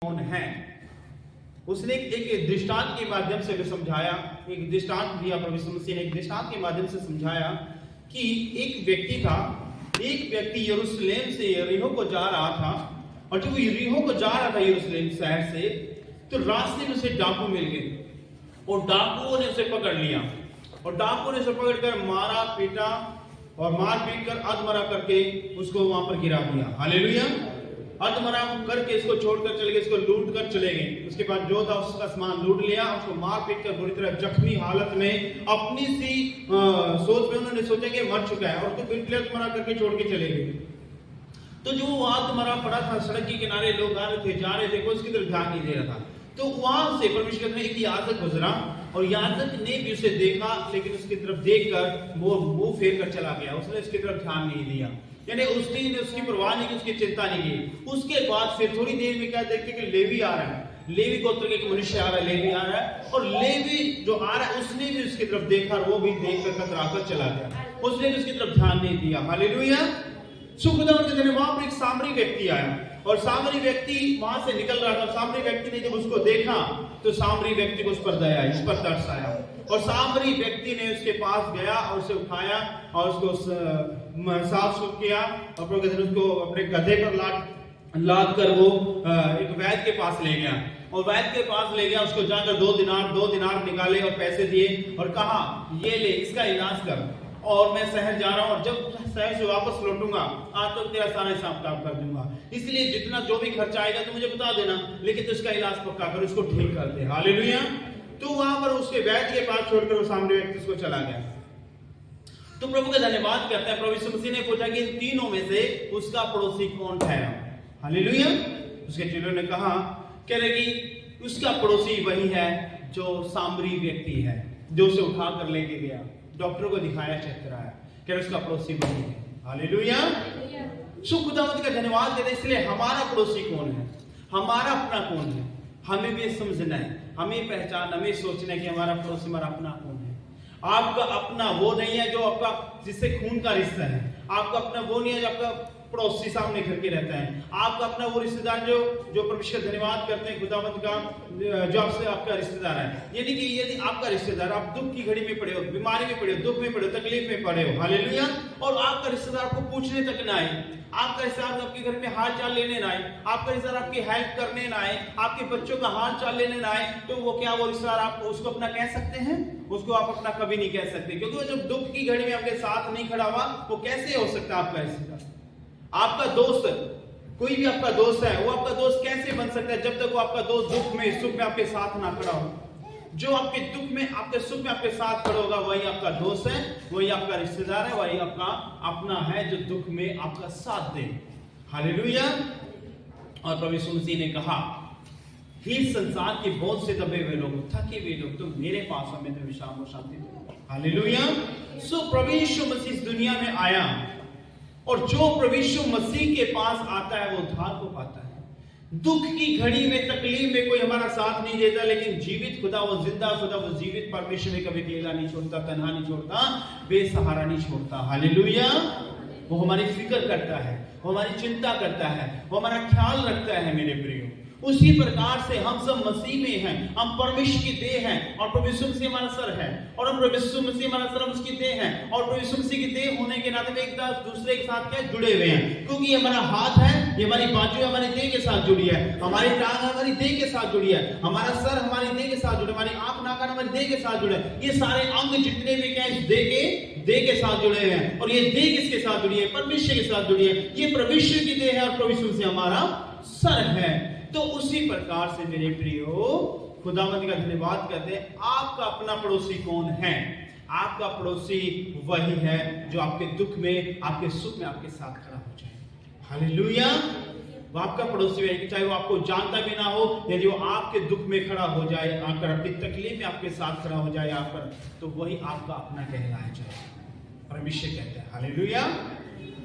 कौन है। उसने एक दृष्टांत के माध्यम से भी समझाया, एक दृष्टांत दिया प्रभु यीशु मसीह ने, एक दृष्टांत के माध्यम से समझाया कि एक व्यक्ति यरूशलेम से यरीहो को जा रहा था, और जब वो यरीहो को जा रहा था यरूशलेम शहर से, तो रास्ते में उसे डाकू मिल गए और डाकुओं ने उसे पकड़ लिया, और डाकुओं ने उसे पकड़कर मारा पीटा और मार पीट कर अधमरा करके उसको वहां पर गिरा दिया। हालेलुया। अधमरा करके इसको छोड़कर चले गए, इसको लूट कर चले गए। उसके बाद जो था उसका सामान लूट लिया, उसको मार पीट कर बुरी तरह जख्मी हालत में अपनी सी सोच में उन्होंने सोचा कि मर चुका है, और तो बिल्कुल अधमरा करके छोड़ के चले गए। तो जो अधमरा पड़ा था सड़क के किनारे, लोग आ रहे थे जा रहे थे, कोई उसकी तरफ ध्यान नहीं दे रहा था। तो वहां से परमेश्वर ने एक याजक गुजरा, और याजक ने भी उसे देखा, लेकिन उसकी तरफ देखकर वो मुंह फेर कर चला गया, उसने उसकी तरफ ध्यान नहीं दिया, यानी उसने उसकी परवाह नहीं की, उसकी चिंता नहीं की। उसके बाद फिर थोड़ी देर में क्या देखते कि लेवी आ रहा है, लेवी गोत्र के एक मनुष्य आ रहा है, लेवी आ रहा है, और लेवी जो आ रहा है उसने भी उसकी तरफ देखा, और वो भी देखकर कतराकर चला गया, उसने भी उसकी तरफ ध्यान नहीं दिया। हालेलुया। खुदावंद के दिन वहां पर एक सामरी व्यक्ति आया, और सामरी व्यक्ति वहां से निकल रहा था। सामरी व्यक्ति ने जब उसको देखा तो सामरी व्यक्ति को उस पर दया, इस पर तरस आया, और सामरी व्यक्ति ने उसके पास गया और उसे उठाया और उसको साफ सुफ किया, और उसको अपने गधे पर लाद कर वो एक वैद्य के पास ले गया, और वैद्य के पास ले गया। उसको जाकर 2 दिनार निकाले और पैसे दिए, और कहा ये ले, इसका इलाज कर, और मैं शहर जा रहा हूं, और जब शहर से वापस लौटूंगा आज तो तेरा सारा हिसाब किताब कर दूंगा, इसलिए जितना जो भी खर्चा आएगा तो मुझे बता देना, लेकिन तो इसका इलाज पक्का कर, उसको ठीक कर दे। हालेलुया। तो वहां पर उसके वैद्य के पास छोड़कर वो सामने व्यक्ति उसको चला गया। तो प्रभु का धन्यवाद करते हैं, प्रभु यीशु मसीह ने पूछा कि इन तीनों में से उसका पड़ोसी कौन ठहरा। हालेलुया। उसके चेलों ने कहा, कह रहे कि उसका पड़ोसी वही है जो सामरी व्यक्ति है, जो उसे उठा कर लेके गया, डॉक्टर को दिखाया, चेक कराया, कह रहे उसका पड़ोसी वही है। हालेलुया। खुदावंद का धन्यवाद देते। इसलिए हमारा पड़ोसी कौन है, हमारा अपना कौन है, हमें भी समझना है, हमें पहचान, हमें सोचना है कि हमारा पड़ोसी, हमारा अपना कौन है। आपका अपना वो नहीं है जो आपका जिससे खून का रिश्ता है, आपका अपना वो नहीं है जो आपका पड़ोसी सामने घर के रहता है, आपका अपना वो रिश्तेदार जो परमेश्वर धन्यवाद करते हैं खुदावंद का, जो आपसे आपका रिश्तेदार है। यानी कि यदि आपका रिश्तेदार, आप दुख की घड़ी में पड़े हो, बीमारी में पड़े हो, दुख में पड़े हो, तकलीफ में पड़े हो, हालेलुया, और आपका रिश्तेदार आपको पूछने तक ना आए, आपका रिश्तेदार आपके घर में हाल चाल लेने ना आए, आपका रिश्तेदार आपकी हेल्प करने ना आए, आपके बच्चों का हाल चाल लेने ना आए, तो वो क्या वो रिश्तेदार आप उसको अपना कह सकते हैं? उसको आप अपना कभी नहीं कह सकते, क्योंकि वो जब दुख की घड़ी में आपके साथ नहीं खड़ा हुआ, वो कैसे हो सकता है आपका रिश्तेदार? आपका दोस्त, कोई भी आपका दोस्त है, वो आपका दोस्त कैसे बन सकता है जब तक वो आपका दोस्त दुख में सुख में आपके साथ ना खड़ा हो? जो आपके दुख में आपके सुख में आपके साथ खड़ा होगा वही आपका दोस्त है, वही आपका रिश्तेदार है, वही आपका अपना है जो दुख में आपका साथ दे। हालेलुया। और प्रभु यीशु मसीह ने कहा, ही संसार के बहुत से दबे हुए लोग, थके हुए लोग, तुम मेरे पास आओ, मैं तुम्हें विश्राम और शांति दूंगा। हालेलुया। सो प्रभु यीशु मसीह इस दुनिया में आया, और जो प्रभु यीशु मसीह के पास आता है वो उद्धार को पाता है। दुख की घड़ी में, तकलीफ में कोई हमारा साथ नहीं देता, लेकिन जीवित खुदा, वो जिंदा खुदा, वो जीवित परमेश्वर में कभी अकेला नहीं छोड़ता, तन्हा नहीं छोड़ता, बेसहारा नहीं छोड़ता। हालेलुया। वो हमारी फिक्र करता है, वो हमारी चिंता करता है, वो हमारा ख्याल रखता है। मेरे प्रियो, उसी प्रकार से हम सब मसीह में हैं, हम परमेश्वर की देह हैं, और प्रभु यीशु मसीह हमारा सर है, और हम प्रभु यीशु मसीह हमारा सर, हम उसकी देह हैं, और प्रभु यीशु मसीह की देह होने के नाते में एक दूसरे के साथ क्या जुड़े हुए हैं, क्योंकि ये हमारा हाथ है, ये हमारी बाजू है, हमारी देह के साथ जुड़ी है, हमारी टांग हमारी देह के साथ जुड़ी है, हमारा सर हमारी देह के साथ जुड़े, हमारी आंख नाक हमारी देह के साथ जुड़े, ये सारे अंग जितने भी क्या इस देह के साथ जुड़े हुए हैं, और ये देह किसके साथ जुड़ी है? परमेश्वर के साथ जुड़ी है। ये परमेश्वर की देह है, और प्रभु यीशु मसीह हमारा सर है। तो उसी प्रकार से मेरे प्रियो, खुदावंद का धन्यवाद करते हैं। आपका अपना पड़ोसी कौन है? आपका पड़ोसी वही है जो आपके दुख में, आपके सुख में आपके साथ खड़ा हो जाए। हालेलुया। वो आपका पड़ोसी है, चाहे वो आपको जानता भी ना हो, यदि वो आपके दुख में खड़ा हो जाए, आकर अपनी तकलीफ में आपके साथ खड़ा हो जाए आकर, तो वही आपका अपना कहलाया जाए। परमेश्वर कहते हैं। हालेलुया।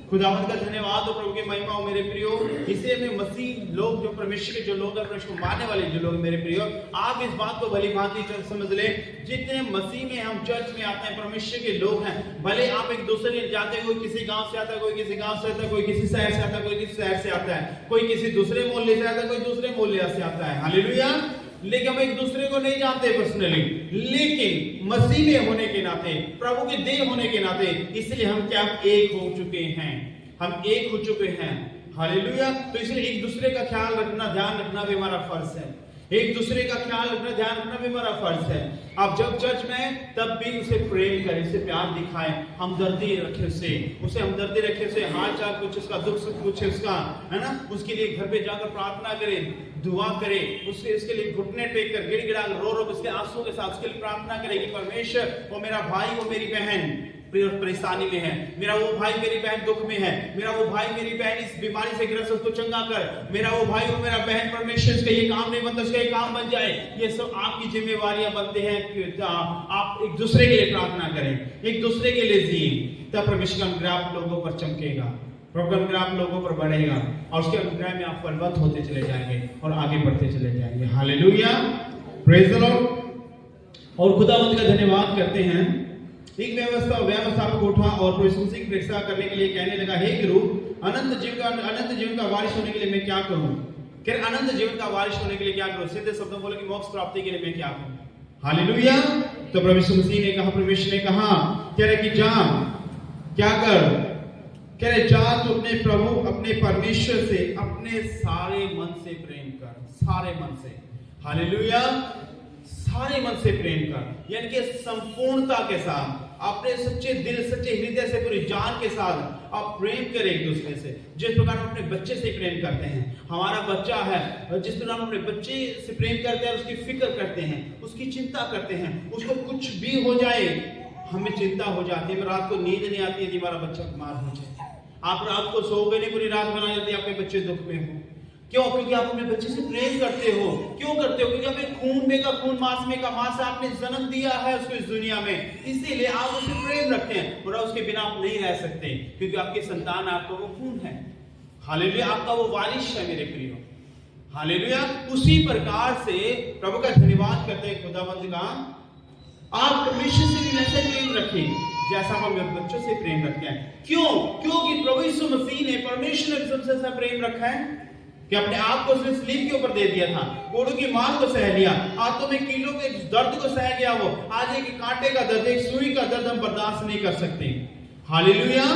खुदावंद का धन्यवाद हो, प्रभु की महिमा हो मेरे प्रियो। इसे में मसीह लोग जो परमेश्वर के जो लोग हैं, परमेश्वर को मानने वाले जो लोग मेरे प्रियो, आप इस बात को भली भांति समझ ले। जितने मसीह में हम चर्च में आते हैं, परमेश्वर के लोग हैं, भले आप एक दूसरे के जाते हैं, कोई किसी गांव से आता है, कोई किसी गांव से आता है, कोई किसी शहर से आता है, कोई किसी शहर से आता है, कोई किसी दूसरे मोहल्ले से आता है, कोई दूसरे मोहल्ले से आता है। हालेलुया। लेकिन हम एक दूसरे को नहीं जानते पर्सनली, लेकिन मसीह में होने के नाते, प्रभु के देह होने के नाते, इसलिए हम क्या एक हो चुके हैं, हम एक हो चुके हैं। हालेलुया। तो इसलिए एक दूसरे का ख्याल रखना, ध्यान रखना भी हमारा फर्ज है। एक दूसरे का ख्याल रखना, ध्यान रखना भी हमारा फर्ज है। आप जब चर्च में, तब भी उसे प्रेम करें, उसे प्यार दिखाएं, हमदर्दी रखें, उसे हमदर्दी रखें, उसे हाल चाल पूछे, उसका दुख सुख पूछे, उसका, है ना, उसके लिए घर पे जाकर प्रार्थना करें, दुआ करें, उसके लिए घुटने टेक कर गिड़गिड़ा रो उसके आंसुओं के साथ उसके लिए प्रार्थना करें कि परमेश्वर, वो मेरा भाई, वो मेरी बहन परेशानी में है, मेरा वो भाई मेरी बहन दुख में है, मेरा वो भाई मेरी बहन इस बीमारी से ग्रस्त, उसको चंगा कर, मेरा वो भाई वो मेरा बहन, परमेश्वर इसका ये काम नहीं बनता, उसका ये काम बन जाए। ये सब आपकी जिम्मेवारियां बनते हैं कि आप एक दूसरे के लिए प्रार्थना करें, एक दूसरे के लिए जिए, तब परमेश्वर का अनुग्रह आप लोगों पर चमकेगा, प्रभु का अनुग्रह आप लोगों पर बढ़ेगा, और उसके अनुग्रह में आप फलवंत होते चले जाएंगे और आगे बढ़ते चले जाएंगे। Hallelujah, praise the Lord. और खुदावंद का धन्यवाद करते हैं। एक व्यवस्थापक उठा और प्रभु की परीक्षा करने के लिए कहने लगा, हे गुरु, अनंत जीवन का वारिस होने के लिए मैं क्या करूं? फिर अनंत जीवन का वारिस होने के लिए क्या करूं? सीधे शब्दों बोले कि मोक्ष प्राप्ति के लिए मैं क्या करूं? हालेलुया। तो प्रभु यीशु मसीह ने कहा, परमेश्वर ने कहा, कह रहे कि जा, क्या कर? कह रहे जा, तो अपने प्रभु, अपने परमेश्वर से अपने सारे मन से प्रेम कर, सारे मन से। हालेलुया। सारे मन से प्रेम कर, यानी कि संपूर्णता के साथ, अपने सच्चे दिल, सच्चे हृदय से, पूरी जान के साथ आप प्रेम करें एक दूसरे से। जिस प्रकार हम अपने बच्चे से प्रेम करते हैं, हमारा बच्चा है, जिस प्रकार हम अपने बच्चे से प्रेम करते हैं, उसकी फिक्र करते हैं, उसकी चिंता करते हैं, उसको कुछ भी हो जाए हमें चिंता हो जाती है, रात को नींद नहीं आती यदि हमारा बच्चा बीमार हो जाए, आप रात को सोओगे नहीं, पूरी रात बना यदि आपके बच्चे दुख में हो। क्यों? क्योंकि आप अपने बच्चे से प्रेम करते हो। क्यों करते हो? क्योंकि अपने खून में का खून, मांस में का मांस, आपने जन्म दिया है उसको इस दुनिया में, इसीलिए आप उसे प्रेम रखते हैं, और उसके बिना आप नहीं रह सकते, क्योंकि आपके संतान आपका वो खून है। हालेलुया। आपका वो वारिस है मेरे प्रियो। हालेलुया। उसी प्रकार से प्रभु का धन्यवाद करते हैं खुदावंद का, आप परमेश्वर से भी वैसे प्रेम रखें जैसा हम अपने बच्चों से प्रेम रखते हैं। क्यों? क्योंकि प्रभु यीशु मसीह ने, परमेश्वर ने सबसे ऐसा प्रेम रखा है कि अपने आप को उसने स्लीब के ऊपर दे दिया था, कोड़ों की मार को सह लिया, हाथों में कीलों के दर्द को सह गया। वो आज एक कांटे का दर्द, एक सुई का दर्द हम बर्दाश्त नहीं कर सकते। हालेलुया।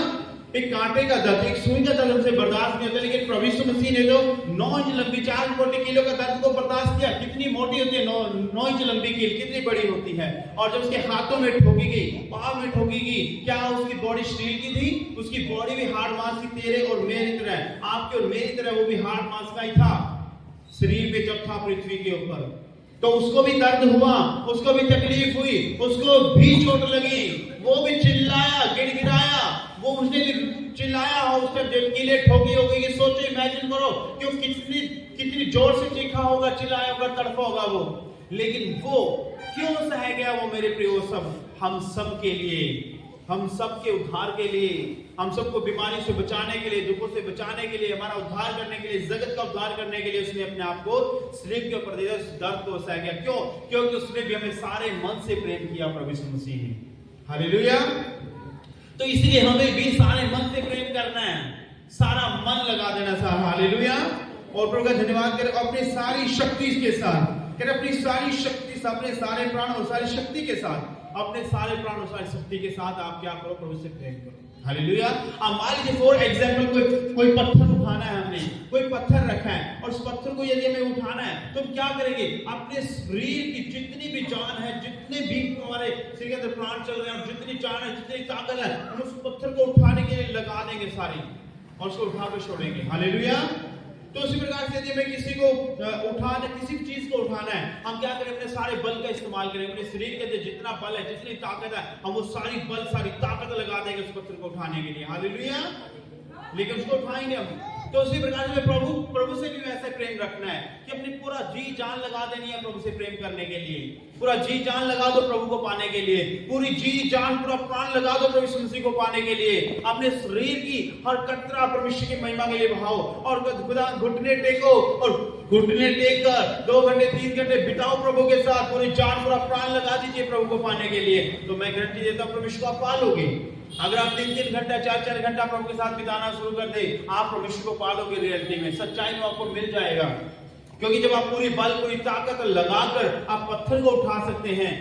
एक कांटे का दर्द, एक सुई का दर्द हमसे बर्दाश्त नहीं होता, लेकिन प्रभु यीशु मसीह ने जो 9 इंच लंबी 4 किलो का दर्द को बर्दाश्त किया। कितनी मोटी होती है 9 इंच लंबी कील, कितनी बड़ी होती है, और जब उसके हाथों में ठोकी गई, पांव में ठोकी गई, क्या उसकी बॉडी स्टील की थी? उसकी बॉडी भी हार्ड मांस की, तेरे और मेरी तरह, आपके और मेरी तरह वो भी हार्ड मांस का ही था, शरीर पे जब था पृथ्वी के ऊपर, तो उसको भी दर्द हुआ, उसको भी तकलीफ हुई, उसको भी चोट लगी, वो भी चिल्लाया, गिड़गिड़ाया, वो उसने भी चिल्लाया, और उसने कीले ठोकी हो गई। सोचो, इमेजिन करो कि कितनी जोर से चीखा होगा, चिल्लाया होगा, तड़फा होगा वो, लेकिन वो क्यों सह गया? वो मेरे प्रियो, सब हम सब के लिए, हम सब के उद्धार के लिए, हम सबको बीमारी से बचाने के लिए, दुखों से बचाने के लिए, हमारा उद्धार करने के लिए, जगत का उद्धार करने के लिए उसने अपने आप को स्लीब के ऊपर दे दिया, उस दर्द को सह गया। क्यों? क्योंकि उसने भी हमें सारे मन से प्रेम किया प्रभु यीशु मसीह ने। हालेलुया। तो इसलिए हमें भी सारे मन से प्रेम करना है, सारा मन लगा देना था। हालेलुया। और प्रभु का धन्यवाद करें, अपनी सारी शक्ति के साथ, करें अपनी सारी शक्ति से, अपने सारे प्राण और सारी शक्ति के साथ, अपने सारे प्राण और सारी शक्ति के साथ आप क्या करो? प्रभु से प्रेम करो। हालेलुया। अब मान लीजिए फॉर एग्जांपल कोई पत्थर उठाना है, हमने कोई पत्थर रखा है, और उस पत्थर को यदि हमें उठाना है, तो हम क्या करेंगे? अपने शरीर की जितनी भी जान है, जितने भी हमारे शरीर के अंदर प्राण चल रहे हैं, जितनी जान है, जितनी ताकत है, हम उस पत्थर को उठाने के लिए लगा देंगे सारी, और उसको उठा कर छोड़ेंगे। हालेलुया। तो उसी प्रकार से यदि हमें किसी को उठाना, किसी चीज को उठाना है, हम क्या करें? अपने सारे बल का इस्तेमाल करें, अपने शरीर के अंदर जितना बल है, जितनी ताकत है, हम वो सारी बल, सारी ताकत लगा देंगे उस पत्थर को उठाने के लिए। हालेलुया। लेकिन उसको उठाएंगे हम, तो उसी प्रकार से प्रभु से भी वैसे प्रेम रखना है कि अपनी पूरा जी जान लगा देनी है प्रभु से प्रेम करने के लिए। पूरा जी जान लगा दो प्रभु को पाने के लिए, पूरी जी जान पूरा प्राण लगा दो प्रभु यीशु मसीह को पाने के लिए। अपने शरीर की हर कतरा परमेश्वर की महिमा के लिए बहाओ और खुदा घुटने टेको और घुटने टेक कर 2 घंटे 3 घंटे बिताओ प्रभु के साथ। पूरी जान पूरा प्राण लगा दीजिए प्रभु को पाने के लिए। तो मैं गारंटी देता हूं परमेश्वर को आप पालोगे। अगर आप 3-3 घंटा 4-4 घंटा प्रभु के साथ बिताना शुरू कर दे, आप परमेश्वर को पालोगे। रियलिटी में सच्चाई में आपको मिल जाएगा, क्योंकि जब आप पूरी बल पूरी ताकत लगाकर आप पत्थर को उठा सकते हैं,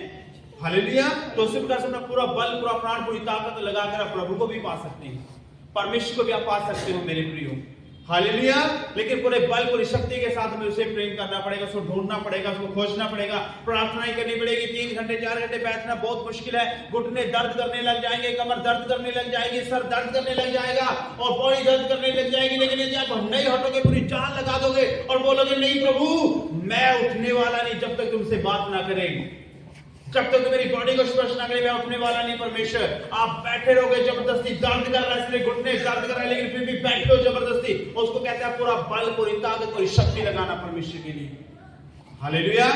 हालेलुया, तो उसी प्रकार से अपना पूरा बल पूरा प्राण पूरी ताकत लगाकर आप प्रभु को भी पा सकते हैं, परमेश्वर को भी आप पा सकते हो मेरे प्रियो, हालेलुया। लेकिन पूरे बल पूरी शक्ति के साथ हमें उसे प्रेम करना पड़ेगा, उसको ढूंढना पड़ेगा, उसको खोजना पड़ेगा, प्रार्थनाएं करनी पड़ेगी। 3 घंटे 4 घंटे बैठना बहुत मुश्किल है। घुटने दर्द करने लग जाएंगे, कमर दर्द करने लग जाएगी, सर दर्द करने लग जाएगा और बॉडी दर्द करने लग जाएगी। लेकिन यदि आप नहीं हटोगे, पूरी जान लगा दोगे और बोलोगे नहीं प्रभु मैं उठने वाला नहीं जब तक तुमसे बात ना करें, जब तक तो मेरी बॉडी को स्पर्श ना करे मैं उठने वाला नहीं। परमेश्वर आप बैठे रहोगे, जबरदस्ती दर्द कर रहा है इसलिए घुटने दर्द कर रहा है, लेकिन फिर भी बैठे हो जबरदस्ती। उसको कहते हैं पूरा बल पूरी ताकत पूरी शक्ति लगाना परमेश्वर के लिए, हालेलुया।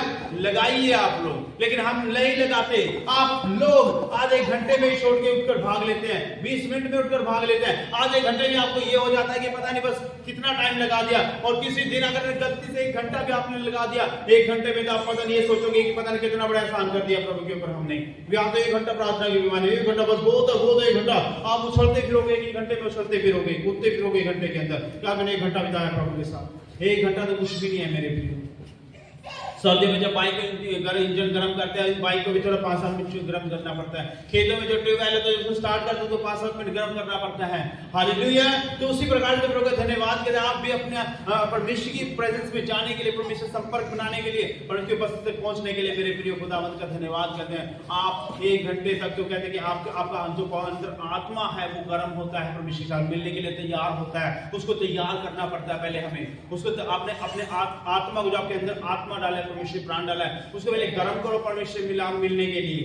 लगाइए आप लोग, लेकिन हम नहीं लगाते। आप लोग आधे घंटे में ही छोड़ के उठकर भाग लेते हैं, 20 मिनट में उठकर भाग लेते हैं। आधे घंटे में आपको ये हो जाता है कि पता नहीं बस कितना टाइम लगा दिया। और किसी दिन अगर गलती से 1 घंटा भी आपने लगा दिया, 1 घंटे में तो आप पता नहीं ये सोचोगे कि पता नहीं कितना बड़ा एहसान कर दिया प्रभु के ऊपर हमने। आप तो 1 घंटा प्रार्थना की बीमारी, 1 घंटा बस बहुत 1 घंटा आप उछलते फिरोगे, 1 घंटे में उछलते फिरोगे, कूदते फिरोगे 1 घंटे के अंदर। क्या मैंने 1 घंटा बिताया प्रभु के साथ? 1 घंटा तो कुछ भी नहीं है मेरे प्रियो। सर्दी में जब बाइक इंजन गर्म करते हैं, बाइक को भी थोड़ा 5-7 मिनट गर्म करना पड़ता है। खेतों में जो ट्यूबवेल है तो उसको स्टार्ट करते तो 5-7 मिनट गर्म करना पड़ता है, हालेलुया। तो उसी प्रकार से प्रभु का धन्यवाद करते हैं। आप भी अपने परमेश्वर की प्रेजेंस में जाने के लिए, परमेश्वर संपर्क बनाने के लिए, परमेश्वर की उपस्थिति तक पहुंचने के लिए मेरे प्रिय खुदावंद का धन्यवाद करते हैं। आप 1 घंटे तक तो कहते हैं कि आपका जो अंदर आत्मा है वो गर्म होता है, परमेश्वर के साथ मिलने के लिए तैयार होता है। उसको तैयार करना पड़ता है पहले हमें। उसको आपने अपने आत्मा को, जो आपके अंदर आत्मा डाला है, परमेश्वर प्राण डाला है, उसको पहले गर्म करो परमेश्वर मिलने के लिए।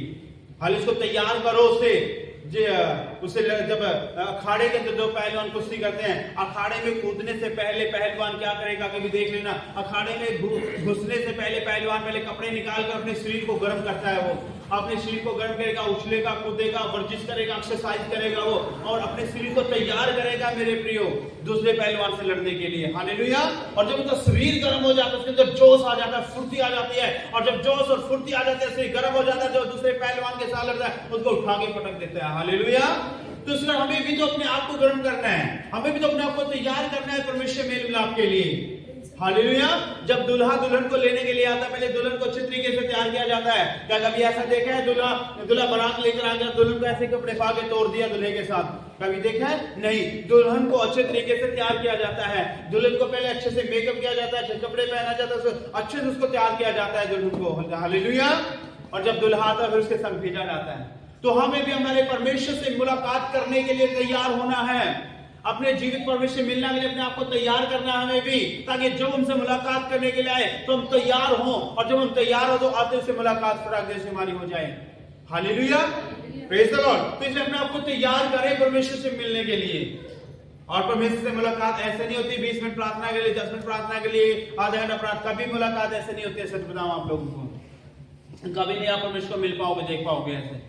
हाल इसको तैयार करो उसे जब अखाड़े के अंदर 2 पहलवान कुश्ती करते हैं, अखाड़े में कूदने से पहले पहलवान क्या करेगा कभी देख लेना। अखाड़े में घुसने से पहले पहलवान पहले कपड़े निकाल कर अपने शरीर को गर्म करता है। वो अपने शरीर को गर्म करेगा, उछलेगा, कूदेगा, वर्जिश करेगा, एक्सरसाइज करेगा वो, और अपने शरीर को तैयार करेगा मेरे प्रियो दूसरे पहलवान से लड़ने के लिए, हालेलुया। और जब उसका शरीर गर्म हो जाता है, उसके अंदर जोश आ जाता है, फुर्ती आ जाती है, और जब जोश और फुर्ती आ जाती है, शरीर गर्म हो जाता है, जो दूसरे पहलवान के साथ लड़ता है उसको उठा के पटक देता है, हालेलुया। तो इसलिए हमें भी तो अपने आप को गर्म करना है, हमें भी तो अपने आप को तैयार करना है परमेश्वर मेल मिलाप के लिए, हालेलुया। जब दूल्हा दुल्हन को लेने के लिए आता है, पहले दुल्हन को अच्छे तरीके से तैयार किया जाता है। क्या कभी ऐसा देखा है दूल्हा बारात लेकर आ गया, दुल्हन को ऐसे कपड़े पा के तोड़ दिया दूल्हे के साथ? कभी देखा है? नहीं। दुल्हन को अच्छे तरीके से तैयार किया जाता है। दुल्हन को पहले अच्छे से मेकअप किया जाता है, अच्छे कपड़े पहना जाता है, अच्छे से उसको तैयार किया जाता है दुल्हन को, हालेलुया। और जब दुल्हा आता है फिर उसके संग भेजा जाता है। तो हमें भी हमारे परमेश्वर से मुलाकात करने के लिए तैयार होना है, अपने जीवित परमेश्वर से मिलने के लिए अपने आप को तैयार करना है हमें भी, ताकि जब हमसे मुलाकात करने के लिए आए तो हम तैयार हों, और जब हम तैयार हो तो आते से मुलाकात फटाक से हमारी हो जाए, हालेलुया, प्रेज द लॉर्ड। तो इसलिए अपने आप को तैयार करें परमेश्वर से मिलने के लिए। और परमेश्वर से मुलाकात ऐसे नहीं होती 20 मिनट प्रार्थना के लिए, 10 मिनट प्रार्थना के लिए, आधा घंटा प्रार्थना, कभी मुलाकात ऐसे नहीं होती है। सच बताऊं आप लोगों को, कभी नहीं आप परमेश्वर को मिल पाओगे, देख पाओगे ऐसे।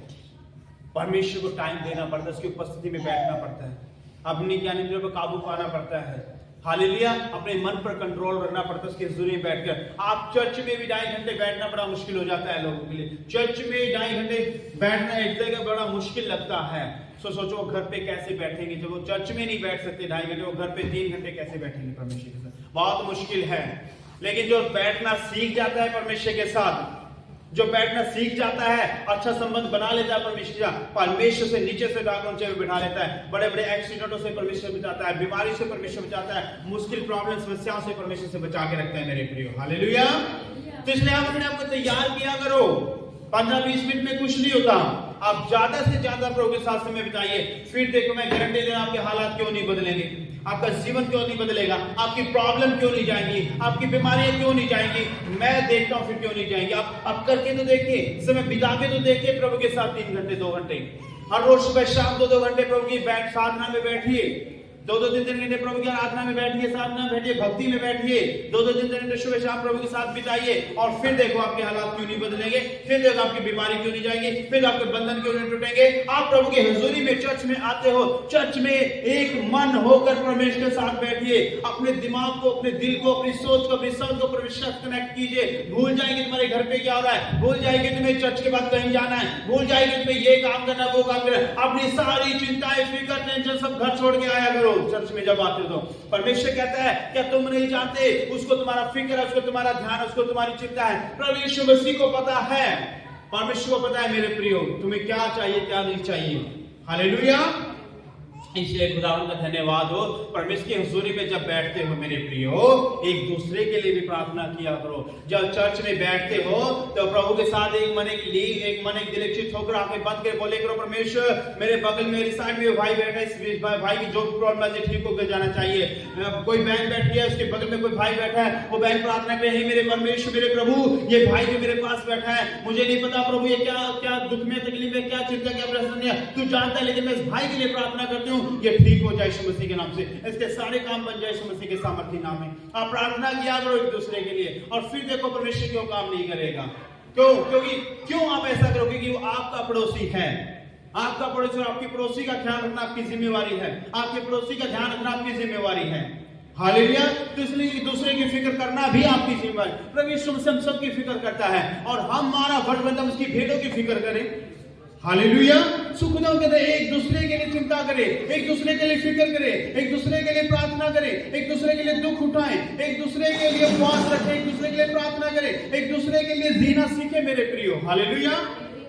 परमेश्वर को टाइम देना पड़ता है, उसकी उपस्थिति में बैठना पड़ता है, अपनी ज्ञानेंद्रियों पर काबू पाना पड़ता है, हालेलुया। अपने मन पर कंट्रोल रखना पड़ता है उसके हुजूर में बैठकर। आप चर्च में भी 2.5 घंटे बैठना बड़ा मुश्किल हो जाता है लोगों के लिए। चर्च में 2.5 घंटे बैठना एक जगह बड़ा मुश्किल लगता है। सोचो घर पे कैसे बैठेंगे, जब वो चर्च में नहीं बैठ सकते 2.5 घंटे, वो घर पे 3 घंटे कैसे बैठेंगे परमेश्वर के साथ? बहुत मुश्किल है। लेकिन जो बैठना सीख जाता है परमेश्वर के साथ, जो बैठना सीख जाता है, अच्छा संबंध बना लेता है परमेश्वर से नीचे से डाकर ऊंचे में बिठा लेता है, बड़े बड़े एक्सीडेंटों से परमेश्वर बचाता है, बीमारी से परमेश्वर बचाता है, मुश्किल प्रॉब्लम समस्याओं से परमेश्वर से बचा के रखता है मेरे प्रियो, हालेलुया। तो इसलिए आप अपने आप को तैयार किया करो। 15-20 मिनट में कुछ नहीं होता, आप ज्यादा से ज्यादा प्रभु के साथ समय बिताइए। फिर देखो, मैं गारंटी दे रहा हूं, आपके हालात क्यों नहीं बदलेंगे, आपका जीवन क्यों नहीं बदलेगा, आपकी प्रॉब्लम क्यों नहीं जाएंगी, आपकी बीमारियां क्यों नहीं जाएंगी। मैं देखता हूं फिर क्यों नहीं जाएंगी। आप करके तो देखिए, समय बिता के तो देखिए प्रभु के साथ 3 घंटे 2 घंटे, हर रोज सुबह शाम 2-2 घंटे प्रभु की साधना में बैठिए, दो दिन घंटे प्रभु की आराधना में बैठिए, साधना में बैठिए, भक्ति में बैठिए, दो दिन घंटे सुबह शाम प्रभु के साथ बिताइए, और फिर देखो आपके हालात क्यों नहीं बदलेंगे, फिर देखो आपकी बीमारी क्यों नहीं जाएगी, फिर आपके बंधन क्यों नहीं टूटेंगे। आप प्रभु की हुजूरी में चर्च में आते हो, चर्च में एक मन होकर परमेश्वर के साथ बैठिए, अपने दिमाग को, अपने दिल को, अपनी सोच को, अपनी समझ को परमेश्वर से कनेक्ट कीजिए। भूल जाएंगे तुम्हारे घर पे क्या हो रहा है, भूल जाएंगे तुम्हें चर्च के बाद कहीं जाना है, भूल जाएंगे तुम्हें ये काम करना, वो काम करना, अपनी सारी चिंताएं, फिक्र, टेंशन सब घर छोड़ के आया करो चर्च में जब आते हो। परमेश्वर कहता है क्या तुम नहीं जानते, उसको तुम्हारा फिक्र है, उसको तुम्हारा ध्यान, उसको तुम्हारी चिंता है। प्रभु यीशु मसीह को पता है, परमेश्वर को पता है मेरे प्रियो तुम्हें क्या चाहिए क्या नहीं चाहिए। हालेलुया। इसलिए खुदावंद का धन्यवाद हो, परमेश्वर की हुजूरी में जब बैठते हो मेरे प्रियो, एक दूसरे के लिए भी प्रार्थना किया करो। जब चर्च में बैठते हो तो प्रभु के साथ एक मन एक दिल इच्छित होकर आंखें बंद कर बोले करो, परमेश्वर मेरे बगल में, मेरी साइड में भाई बैठा है, इस भाई की जो प्रॉब्लम है ठीक होकर जाना चाहिए। कोई बहन बैठी है, उसके बगल में कोई भाई बैठा है, वो बहन प्रार्थना करे, हे मेरे परमेश्वर, मेरे प्रभु, ये भाई जो मेरे पास बैठा है, मुझे नहीं पता प्रभु ये क्या दुख में, तकलीफ में, क्या चिंता, क्या परेशानी है, तू जानता है, लेकिन मैं इस भाई के लिए प्रार्थना करती हूँ, ये ठीक हो जाए यीशु मसीह के नाम से, इसके सारे काम बन जाए यीशु मसीह के सामर्थ्य नाम में। आप प्रार्थना किया करो एक दूसरे के लिए, और फिर देखो परमेश्वर क्यों काम नहीं करेगा। क्यों आप ऐसा करोगे? क्योंकि वो आपका पड़ोसी है, आपका पड़ोसी, आपकी पड़ोसी का ख्याल रखना आपकी जिम्मेवारी है, आपके पड़ोसी का ध्यान रखना आपकी जिम्मेवारी है। हालेलुया। तो इसलिए दूसरे की फिक्र करना भी आपकी जिम्मेवारी। प्रभु यीशु मसीह हम सबकी फिक्र करता है, और हमारा फर्ज बनता है उसकी भेड़ों की फिक्र करें। हालेलुया। सुखदाम कहते हैं एक दूसरे के लिए चिंता करें, एक दूसरे के लिए फिक्र करें, एक दूसरे के लिए प्रार्थना करें, एक दूसरे के लिए दुख उठाएं, एक दूसरे के लिए उपवास रखें, एक दूसरे के लिए प्रार्थना करें, एक दूसरे के लिए जीना सीखें मेरे प्रियो। हालेलुया।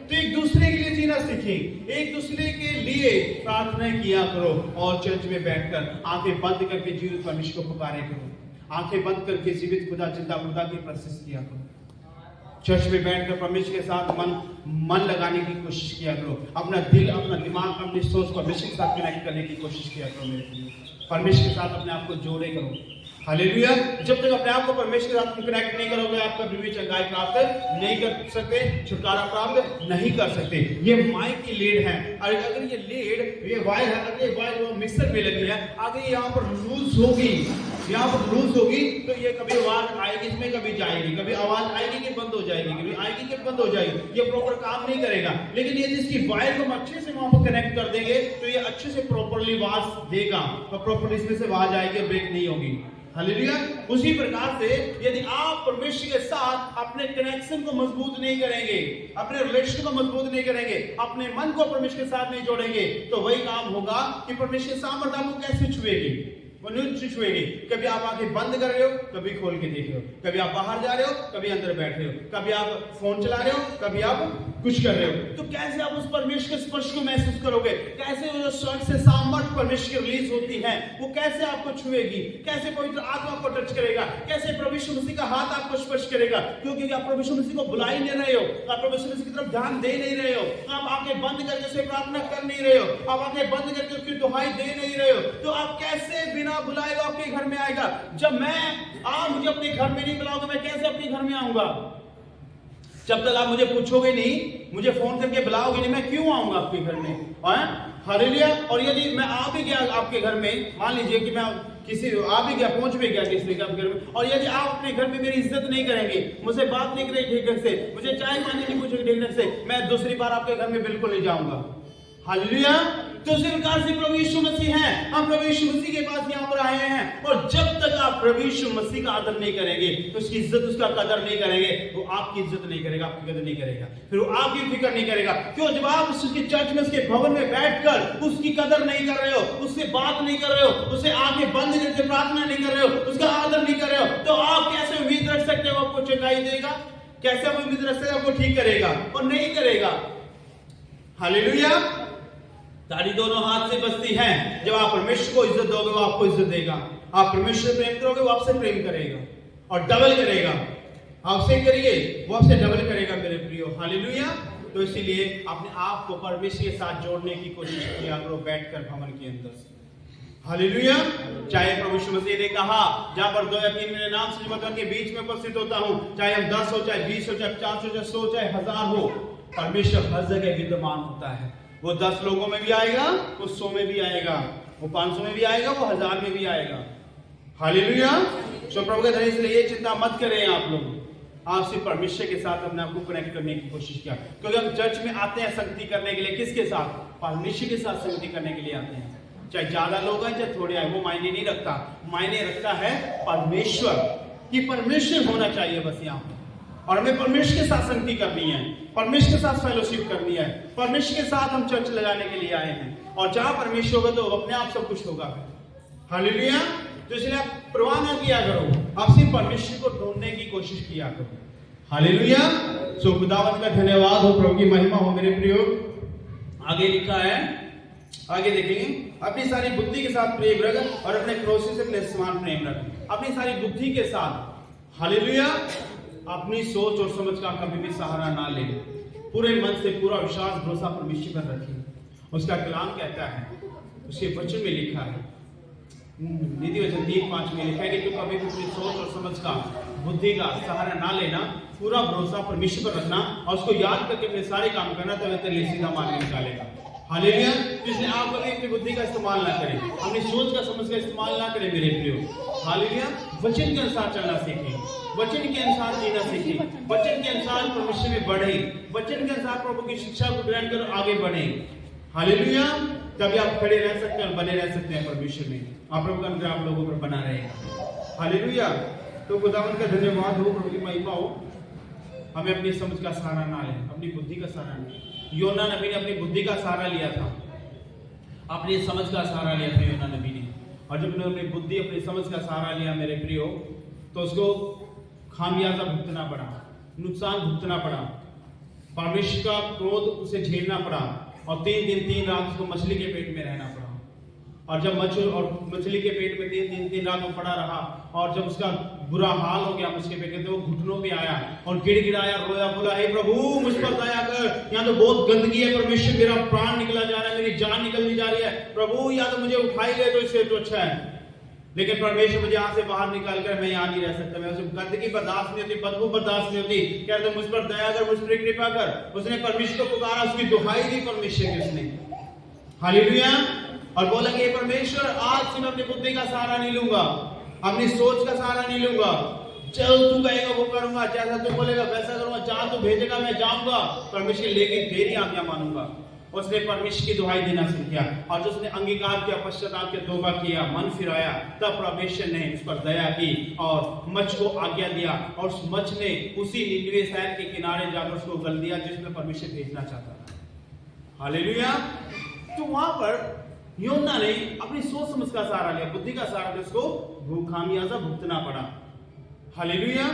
तो एक दूसरे के लिए जीना सीखें, एक दूसरे के लिए प्रार्थना किया करो, और चर्च में बैठकर आंखें बंद करके जीवित परमेश्वर को पुकारे करो, आंखें बंद करके जीवित खुदा जिंदा खुदा की प्रशंसा किया करो। चर्च में बैठकर परमेश्वर के साथ मन लगाने की कोशिश किया करो, अपना दिल, अपना दिमाग, अपनी सोच को परमेश्वर के साथ कनेक्ट करने की कोशिश किया करो मेरे प्रिय। परमेश्वर के साथ अपने आप को जोड़े करो। हालेलुया। जब तक अपने आप को परमेश्वर के साथ कनेक्ट नहीं करोगे, आप कभी भी चंगाई प्राप्त नहीं कर सकते, छुटकारा प्राप्त नहीं कर सकते। ये माइक की लीड है, और अगर ये लीड, ये वायर है, अगर ये वायर मिक्सर में लगी है, अगर यहाँ पर लूज होगी, यहाँ पर लूज होगी, तो ये कभी आवाज आएगी, इसमें कभी जाएगी, कभी आवाज आएगी कि बंद हो जाएगी, कभी आएगी कि बंद हो जाएगी, ये प्रॉपर काम नहीं करेगा। लेकिन ये जिसकी वायर को हम अच्छे से वहां पर कनेक्ट कर देंगे, तो ये अच्छे से प्रॉपरली आवाज देगा, और प्रॉपरली इसमें से आवाज आएगी, ब्रेक नहीं होगी। हालेलुया। उसी प्रकार से यदि आप परमेश्वर के साथ अपने कनेक्शन को मजबूत नहीं करेंगे, अपने रिलेशन को मजबूत नहीं करेंगे, अपने मन को परमेश्वर के साथ नहीं जोड़ेंगे, तो वही काम होगा कि परमेश्वर सामर्थ्य आपको कैसे छुएगी, वो नहीं छुएगी। कभी आप आंखें बंद कर रहे हो, कभी खोल के देख रहे हो, कभी आप बाहर जा रहे हो, कभी अंदर बैठ रहे हो, कभी आप फोन चला रहे हो, कभी आप कुछ कर रहे हो, तो कैसे आप उस परमेश्वर के स्पर्श को महसूस करोगे? कैसे वो जो स्वर्ग से सामर्थ्य परमेश्वर की रिलीज होती है, वो कैसे आपको छुएगी? कैसे पवित्र आत्मा को टच करेगा? कैसे प्रभु यीशु मसीह का हाथ आपको स्पर्श करेगा? क्योंकि आप प्रभु यीशु मसीह को बुला ही नहीं रहे हो, आप प्रभु यीशु मसीह की तरफ ध्यान दे नहीं रहे हो, आप आंखें बंद करके उसे प्रार्थना कर नहीं रहे हो, आप आंखें बंद करके उसकी दुहाई दे नहीं रहे हो, तो आप कैसे बिना बुलाए आपके घर में आएगा? जब आप मुझे अपने घर में नहीं बुलाओगे, मैं कैसे अपने घर में आऊंगा? जब तक आप मुझे पूछोगे नहीं, मुझे फोन करके बुलाओगे नहीं, मैं क्यों आऊंगा आपके घर में? हालेलुया। और यदि मैं आ भी गया आपके घर में, मान लीजिए कि मैं आ भी गया, पहुंच भी गया किसी के घर में, और यदि आप अपने घर में मेरी इज्जत नहीं करेंगे, मुझे बात नहीं करेंगे ठीक ढंग से, मुझे चाय पानी नहीं पूछेंगे ठीक ढंग से, मैं दूसरी बार आपके घर में बिल्कुल नहीं जाऊंगा। हालेलुया। तो उसी प्रकार से प्रभु यीशु मसीह है, हम प्रभु यीशु मसीह के पास यहाँ पर आए हैं, और जब तक आप प्रभु यीशु मसीह का आदर नहीं करेंगे, तो उसकी इज्जत, उसका कदर नहीं करेंगे, वो आपकी इज्जत नहीं करेगा, आपकी कदर नहीं करेगा, फिर वो आपकी फिक्र नहीं करेगा। क्यों? जब आप उसके चर्च में, उसके भवन में बैठकर उसकी कदर नहीं कर रहे हो, उससे बात नहीं कर रहे हो, उसे आंखें बंद करके प्रार्थना नहीं कर रहे हो, उसका आदर नहीं कर रहे हो, तो आप कैसे उम्मीद रख सकते हो आपको चंगाई देगा? कैसे आप उम्मीद रख सकते हो आपको ठीक करेगा? और नहीं करेगा। हालेलुया। ताली दोनों हाथ से बजती हैं। जब आप परमेश्वर को इज्जत दोगे, वो आपको इज्जत देगा। आप परमेश्वर प्रेम करोगे, वो आपसे प्रेम करेगा और डबल करेगा। आपसे करिए, वो आपसे डबल करेगा मेरे प्रियो। हालेलुया। तो इसीलिए अपने आप को परमेश्वर के साथ जोड़ने की कोशिश किया करो, बैठकर भवन के अंदर से। हालेलुया। चाहे प्रभु यीशु मसीह ने कहा, जहां पर 2 या 3 मेरे नाम से मैं उनके बीच में उपस्थित होता हूं, चाहे हम 10 हो, चाहे 20 हो, चाहे 50 हो, चाहे 100, चाहे 1000 हो, परमेश्वर हर जगह विद्यमान होता है। वो 10 लोगों में भी आएगा, वो 100 में भी आएगा। वो 500 में भी आएगा, वो 1000 में भी आएगा। हालेलुया। सो प्रभु के धन, इसलिए ये चिंता मत करें आप लोग, आप सिर्फ परमेश्वर के साथ अपने आप को कनेक्ट करने की कोशिश किया, क्योंकि हम चर्च में आते हैं संगति करने के लिए, किसके साथ? परमेश्वर के साथ संगति करने के लिए आते हैं। चाहे ज्यादा लोग हैं चाहे थोड़े हैं, वो मायने नहीं रखता, मायने रखता है परमेश्वर, कि परमेश्वर होना चाहिए बस यहाँ पे। और हमें परमेश्वर के साथ संगति करनी है, परमेश्वर के साथ फेलोशिप करनी है, परमेश्वर के साथ हम चर्च लगाने के लिए आए हैं। और जहां परमेश्वर होगा तो अपने आप सब कुछ होगा। हालेलुया। तो इसलिए आप परवाह ना किया करो, आप सिर्फ परमेश्वर को ढूंढने की कोशिश किया करो। हालेलुया। सो खुदावंत का धन्यवाद हो, प्रभु की महिमा हो मेरे प्रियो। आगे लिखा है, आगे देखेंगे, अपनी सारी बुद्धि के साथ प्रेम रख और अपने पड़ोसी से अपने समान प्रेम रख। अपनी सारी बुद्धि के साथ, हालेलुया, अपनी सोच और समझ का कभी भी सहारा ना ले, पूरे मन से पूरा विश्वास भरोसा परमेश्वर पर रखिए। उसका कलाम कहता है, उसके वचन में लिखा है, नीति वचन 3:5 में लिखा है कि तू कभी भी अपनी सोच और समझ का, बुद्धि का सहारा ना लेना, पूरा भरोसा परमेश्वर पर रखना और उसको याद करके अपने सारे काम करना, तो तेरे लिए सीधा मार्ग निकालेगा। हालेलुया। इसलिए आप कभी अपनी बुद्धि का इस्तेमाल ना करें, अपनी सोच का समझ का इस्तेमाल ना करें मेरे प्रियो। हालेलुया। वचन के अनुसार चलना सीखें, वचन के अनुसार जीना सीखें, वचन के अनुसार परमेश्वर में बढ़े, वचन के अनुसार प्रभु की शिक्षा को ग्रहण कर आगे बढ़े। हालेलुया। तभी आप खड़े रह सकते हैं और बने रह सकते हैं परमेश्वर में। आप प्रभु का अनुग्रह आप लोगों पर बना रहेगा। हालेलुया। तो खुदावंत का धन्यवाद हो, प्रभु की महिमा हो। हमें अपनी समझ का सहारा ना लें, अपनी बुद्धि का सहारा नहीं। योना नबी ने अपनी बुद्धि का सहारा लिया था, अपनी समझ का सहारा लिया था योना नबी ने। और जब उन्होंने अपनी बुद्धि अपनी समझ का सहारा लिया मेरे प्रियो, तो उसको खामियाजा भुगतना पड़ा, नुकसान भुगतना पड़ा, परमेश्वर का क्रोध उसे झेलना पड़ा और 3 दिन 3 रात उसको मछली के पेट में रहना पड़ा। और जब मछली के पेट में 3 दिन 3 रात वो पड़ा रहा और जब उसका बुरा हाल हो गया मछली के पेट में, वो घुटनों पे आया और गिड़गिड़ाया, रोया, बोला, हे प्रभु मुझ पर दया कर, यहाँ तो बहुत गंदगी है परमेश्वर, मेरा प्राण निकला जा रहा है, मेरी जान निकलनी जा रही है, प्रभु या तो मुझे उठाई ले तो इससे तो अच्छा है, लेकिन परमेश्वर मुझे यहाँ से बाहर निकाल कर मैं यहाँ नहीं रह सकता, मैं उसे गंदगी बर्दाश्त नहीं होती, बदबू बर्दाश्त नहीं होती, क्या तो मुझ पर दया कर, मुझ पर कृपा कर। उसने परमेश्वर को पुकारा, उसकी दुहाई दी परमेश्वर की उसने। हालेलुया। और बोला कि परमेश्वर आज से मैं अपनी बुद्धि का सहारा नहीं लूंगा, अपनी सोच का सहारा नहीं लूंगा, चल तू कहेगा वो करूंगा, जैसा तू बोलेगा वैसा करूंगा, जहां तू भेजेगा मैं जाऊंगा परमेश्वर, लेकिन तेरी आज्ञा मानूंगा। उसने परमेश्वर की दुहाई देना सीख किया और जो उसने अंगीकार किया, पश्चाताप किया, तौबा किया, मन फिराया, तब परमेश्वर ने उस पर दया की और मच्छ को आज्ञा दिया और उस मच्छ ने उसी निनवे शहर के किनारे जाकर उसको गल दिया जिसमें परमेश्वर भेजना चाहता था। हालेलुया। तो वहां पर योना ने अपनी सोच समझ का सहारा लिया, बुद्धि का सहारा लिया, उसको खामियाजा भुगतना पड़ा। हालेलुया।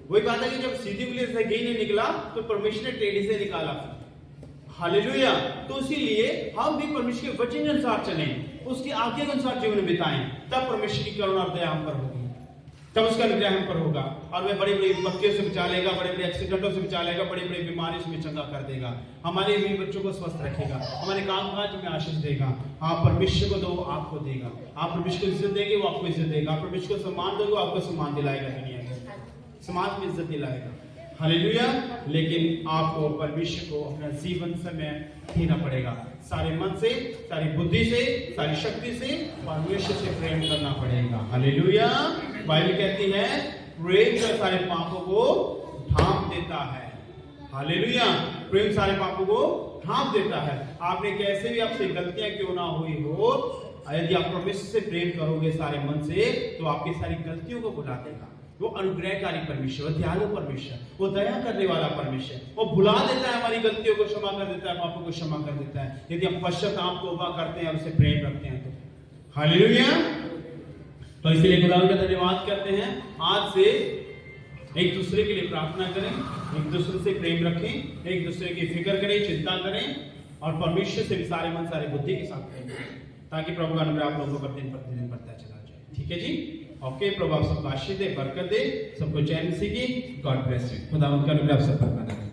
वही बात है कि जब सीधी उंगली से घी नहीं निकला तो परमेश्वर ने टेढ़ी से निकाला। हालेलुया। तो इसीलिए हम भी परमेश्वर के वचन के अनुसार चलें, उसकी आज्ञा के अनुसार जीवन बिताएं, तब परमेश्वर की करुणा और दया हम पर होगी, तब उसका अनुग्रह हम पर होगा और वह बड़ी बड़ी विपत्तियों से बचा लेगा, बड़े बड़े एक्सीडेंटों से बचा लेगा, बड़ी बड़ी बीमारियों से चंगा कर देगा, हमारे भी बच्चों को स्वस्थ रखेगा, हमारे कामकाज में आशीष देगा। आप परमेश्वर को दो, आपको देगा। आप परमेश्वर को इज्जत देंगे, वो आपको इज्जत देगा। आप परमेश्वर को सम्मान दोगे, वो आपको सम्मान दिलाएगा, दुनिया में समाज में इज्जत दिलाएगा। हालेलुया। लेकिन आपको परमेश्वर को अपना जीवन समय देना पड़ेगा, सारे मन से, सारी बुद्धि से, सारी शक्ति से परमेश्वर से प्रेम करना पड़ेगा। हालेलुया। बाइबल कहती है प्रेम जो सारे पापों को ढांप देता है। हालेलुया। प्रेम सारे पापों को ढांप देता है। आपने कैसे भी आपसे गलतियां क्यों ना हुई हो, यदि आप परमेश्वर से प्रेम करोगे सारे मन से, तो आपकी सारी गलतियों को भुला देगा। वो अनुग्रहकारी परमेश्वर, दयालु परमेश्वर, वो दया करने वाला परमेश्वर, वो भुला देता है, हमारी गलतियों को क्षमा कर देता है, पापों को क्षमा कर देता है, यदि हम पश्चाताप तौबा करते हैं, उसे प्रेम रखते हैं तो। हालेलुया। तो इसलिए खुदा का धन्यवाद करते हैं। आज से एक दूसरे के लिए प्रार्थना करें, एक दूसरे से प्रेम रखें, एक दूसरे की फिक्र करें, चिंता करें और परमेश्वर से भी सारे मन सारे बुद्धि के साथ प्रेम करें, ताकि प्रभु का अनुग्रह आप लोगों पर दिन प्रतिदिन बढ़ता चला जाए। ठीक है जी। ओके। प्रभु आप सबको आशीष दे, बरकत दे, सबको चैन से की। God bless you. खुदा उनका अनुग्रह आप सब पर बना रहे।